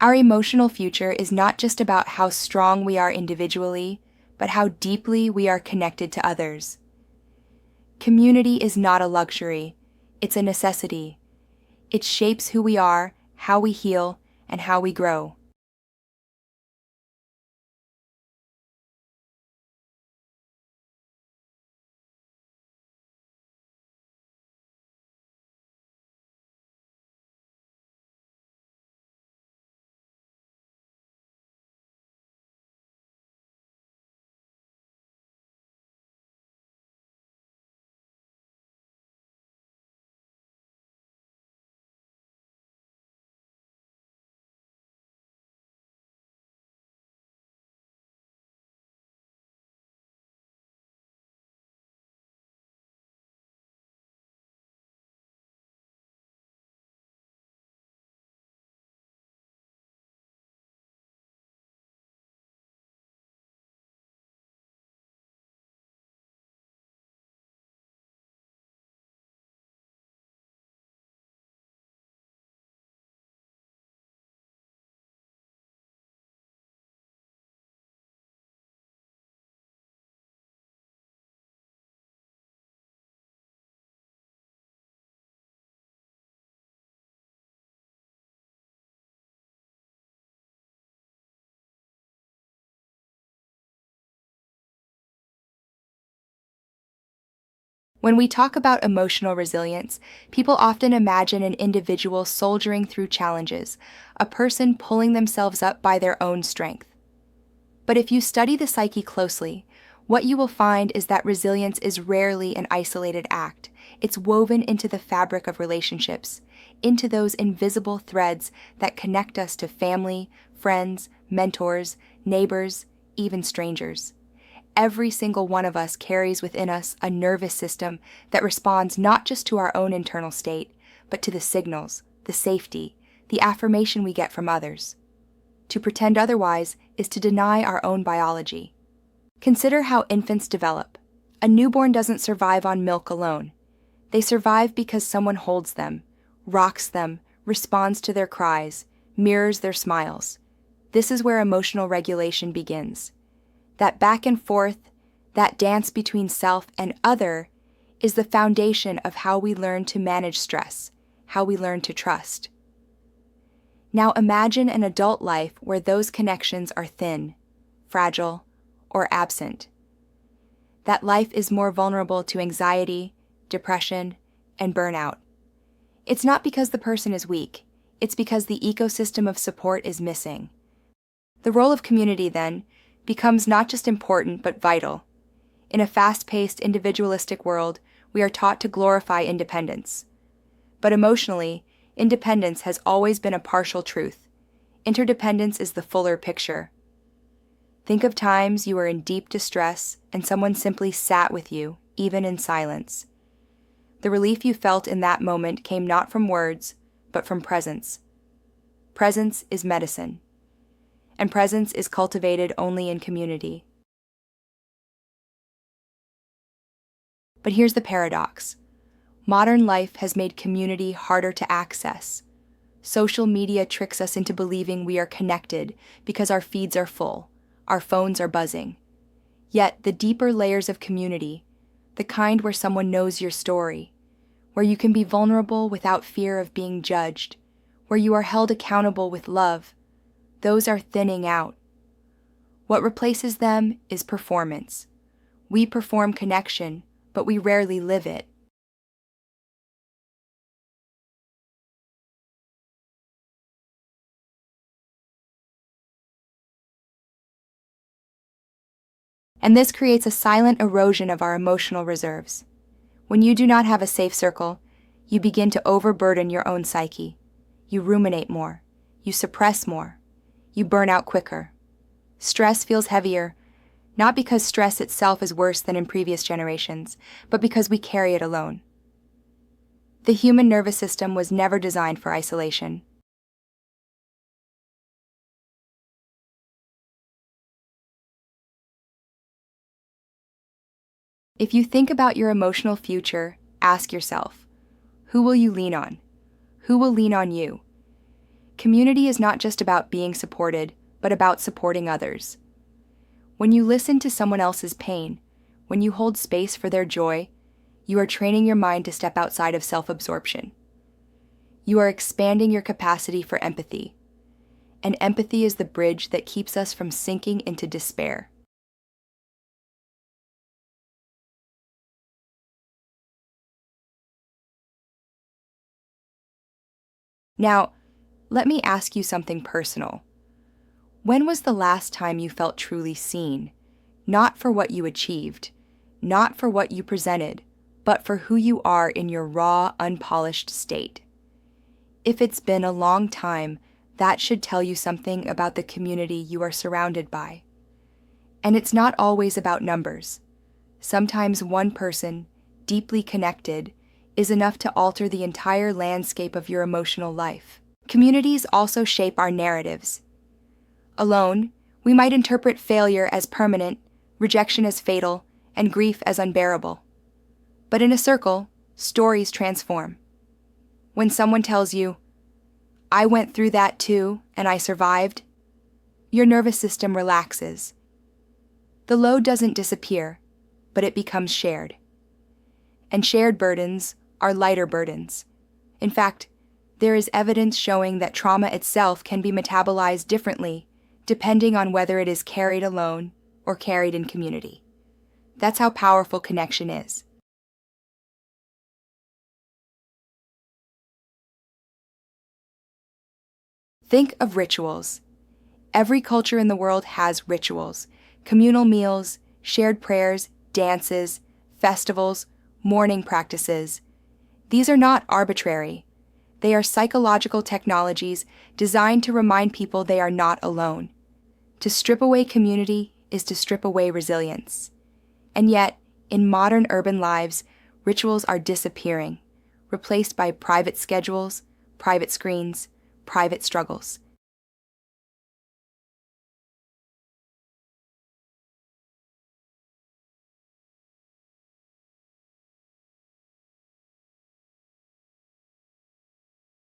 Our emotional future is not just about how strong we are individually, but how deeply we are connected to others. Community is not a luxury, it's a necessity. It shapes who we are, how we heal, and how we grow. When we talk about emotional resilience, people often imagine an individual soldiering through challenges, a person pulling themselves up by their own strength. But if you study the psyche closely, what you will find is that resilience is rarely an isolated act. It's woven into the fabric of relationships, into those invisible threads that connect us to family, friends, mentors, neighbors, even strangers. Every single one of us carries within us a nervous system that responds not just to our own internal state, but to the signals, the safety, the affirmation we get from others. To pretend otherwise is to deny our own biology. Consider how infants develop. A newborn doesn't survive on milk alone. They survive because someone holds them, rocks them, responds to their cries, mirrors their smiles. This is where emotional regulation begins. That back and forth, that dance between self and other, is the foundation of how we learn to manage stress, how we learn to trust. Now imagine an adult life where those connections are thin, fragile, or absent. That life is more vulnerable to anxiety, depression, and burnout. It's not because the person is weak, it's because the ecosystem of support is missing. The role of community, then, becomes not just important but vital. In a fast-paced, individualistic world, we are taught to glorify independence. But emotionally, independence has always been a partial truth. Interdependence is the fuller picture. Think of times you were in deep distress and someone simply sat with you, even in silence. The relief you felt in that moment came not from words, but from presence. Presence is medicine. And presence is cultivated only in community. But here's the paradox. Modern life has made community harder to access. Social media tricks us into believing we are connected because our feeds are full, our phones are buzzing. Yet the deeper layers of community, the kind where someone knows your story, where you can be vulnerable without fear of being judged, where you are held accountable with love, those are thinning out. What replaces them is performance. We perform connection, but we rarely live it. And this creates a silent erosion of our emotional reserves. When you do not have a safe circle, you begin to overburden your own psyche. You ruminate more. You suppress more. You burn out quicker. Stress feels heavier, not because stress itself is worse than in previous generations, but because we carry it alone. The human nervous system was never designed for isolation. If you think about your emotional future, ask yourself, who will you lean on? Who will lean on you? Community is not just about being supported, but about supporting others. When you listen to someone else's pain, when you hold space for their joy, you are training your mind to step outside of self-absorption. You are expanding your capacity for empathy. And empathy is the bridge that keeps us from sinking into despair. Now, let me ask you something personal. When was the last time you felt truly seen, not for what you achieved, not for what you presented, but for who you are in your raw, unpolished state? If it's been a long time, that should tell you something about the community you are surrounded by. And it's not always about numbers. Sometimes one person, deeply connected, is enough to alter the entire landscape of your emotional life. Communities also shape our narratives. Alone, we might interpret failure as permanent, rejection as fatal, and grief as unbearable. But in a circle, stories transform. When someone tells you, "I went through that too, and I survived," your nervous system relaxes. The load doesn't disappear, but it becomes shared. And shared burdens are lighter burdens. In fact, there is evidence showing that trauma itself can be metabolized differently depending on whether it is carried alone or carried in community. That's how powerful connection is. Think of rituals. Every culture in the world has rituals: communal meals, shared prayers, dances, festivals, mourning practices. These are not arbitrary. They are psychological technologies designed to remind people they are not alone. To strip away community is to strip away resilience. And yet, in modern urban lives, rituals are disappearing, replaced by private schedules, private screens, private struggles.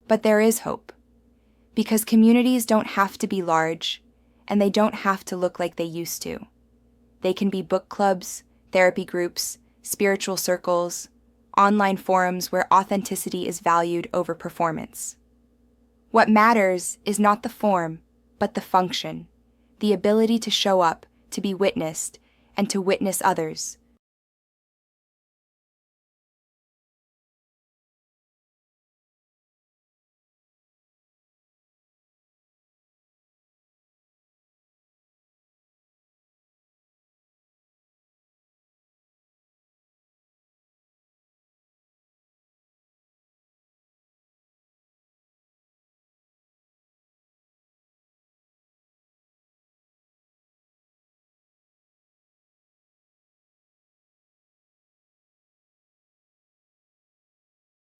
But there is hope, because communities don't have to be large, and they don't have to look like they used to. They can be book clubs, therapy groups, spiritual circles, online forums where authenticity is valued over performance. What matters is not the form, but the function, the ability to show up, to be witnessed, and to witness others.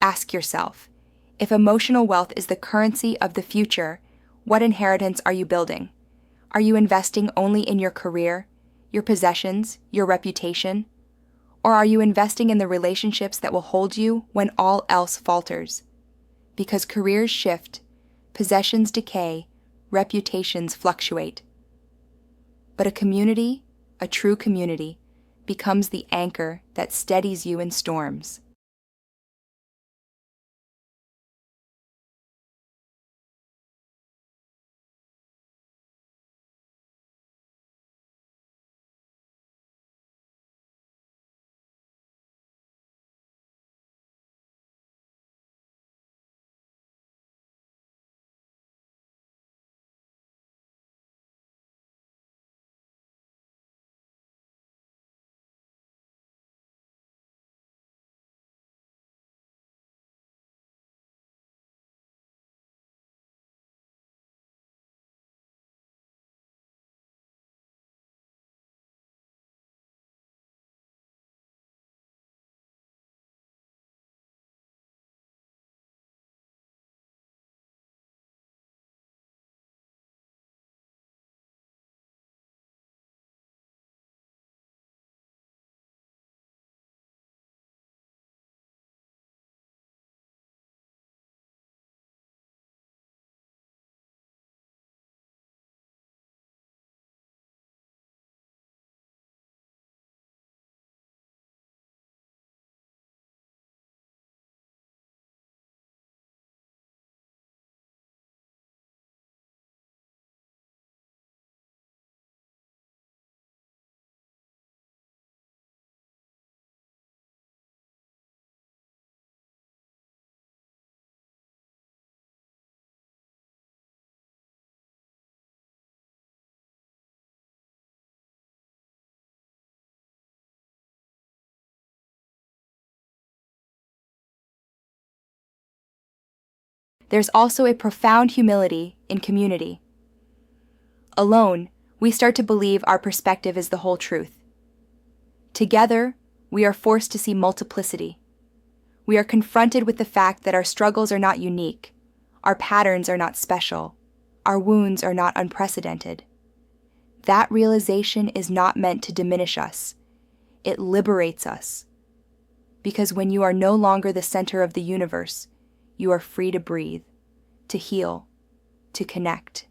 Ask yourself, if emotional wealth is the currency of the future, what inheritance are you building? Are you investing only in your career, your possessions, your reputation? Or are you investing in the relationships that will hold you when all else falters? Because careers shift, possessions decay, reputations fluctuate. But a community, a true community, becomes the anchor that steadies you in storms. there's also a profound humility in community. Alone, we start to believe our perspective is the whole truth. Together, we are forced to see multiplicity. We are confronted with the fact that our struggles are not unique, our patterns are not special, our wounds are not unprecedented. That realization is not meant to diminish us. It liberates us. Because when you are no longer the center of the universe, you are free to breathe, to heal, to connect.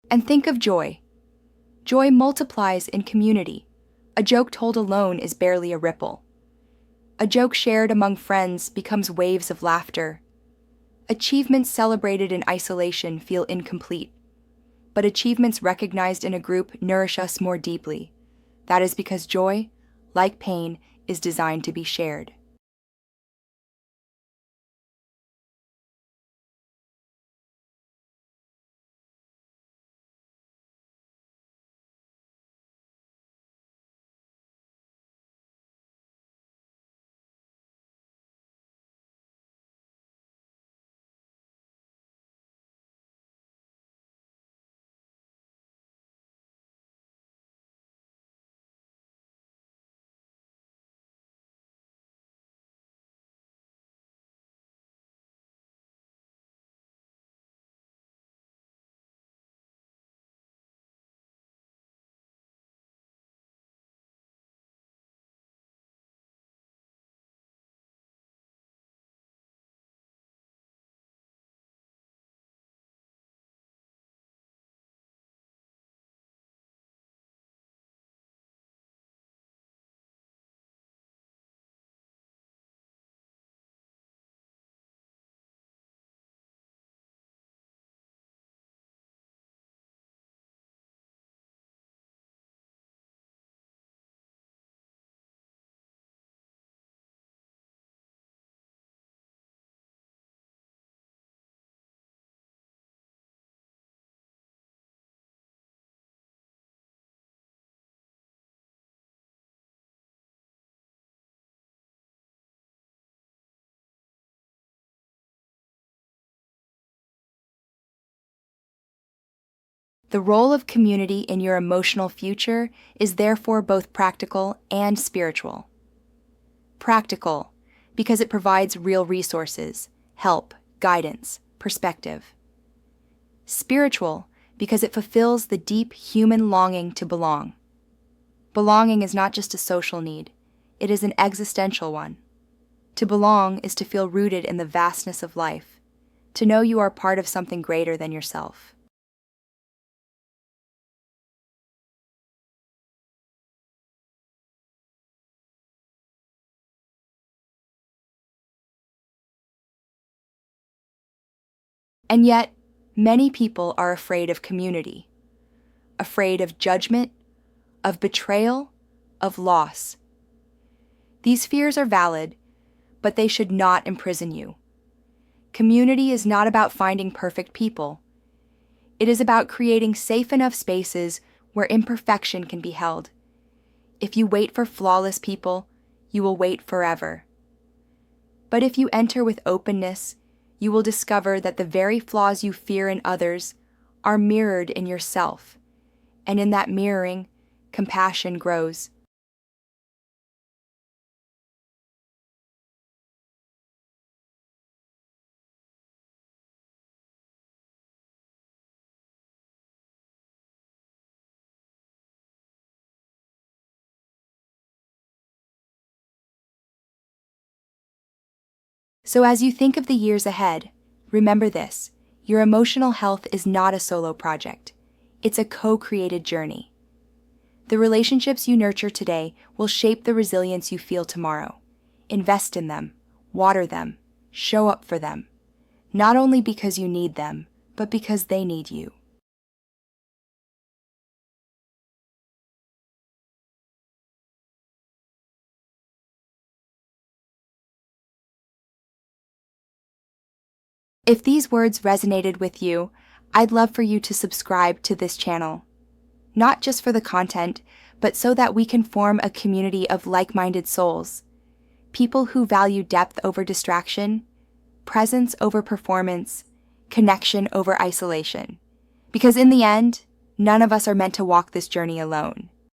And think of joy. Joy multiplies in community. A joke told alone is barely a ripple. A joke shared among friends becomes waves of laughter. Achievements celebrated in isolation feel incomplete, but achievements recognized in a group nourish us more deeply. That is because joy, like pain, is designed to be shared. The role of community in your emotional future is therefore both practical and spiritual. Practical, because it provides real resources, help, guidance, perspective. Spiritual, because it fulfills the deep human longing to belong. Belonging is not just a social need, it is an existential one. To belong is to feel rooted in the vastness of life, to know you are part of something greater than yourself. And yet, many people are afraid of community, afraid of judgment, of betrayal, of loss. These fears are valid, but they should not imprison you. Community is not about finding perfect people. It is about creating safe enough spaces where imperfection can be held. If you wait for flawless people, you will wait forever. But if you enter with openness, you will discover that the very flaws you fear in others are mirrored in yourself, and in that mirroring, compassion grows. So as you think of the years ahead, remember this: your emotional health is not a solo project. It's a co-created journey. The relationships you nurture today will shape the resilience you feel tomorrow. Invest in them, water them, show up for them, not only because you need them, but because they need you. If these words resonated with you, I'd love for you to subscribe to this channel. Not just for the content, but so that we can form a community of like-minded souls. People who value depth over distraction, presence over performance, connection over isolation. Because in the end, none of us are meant to walk this journey alone.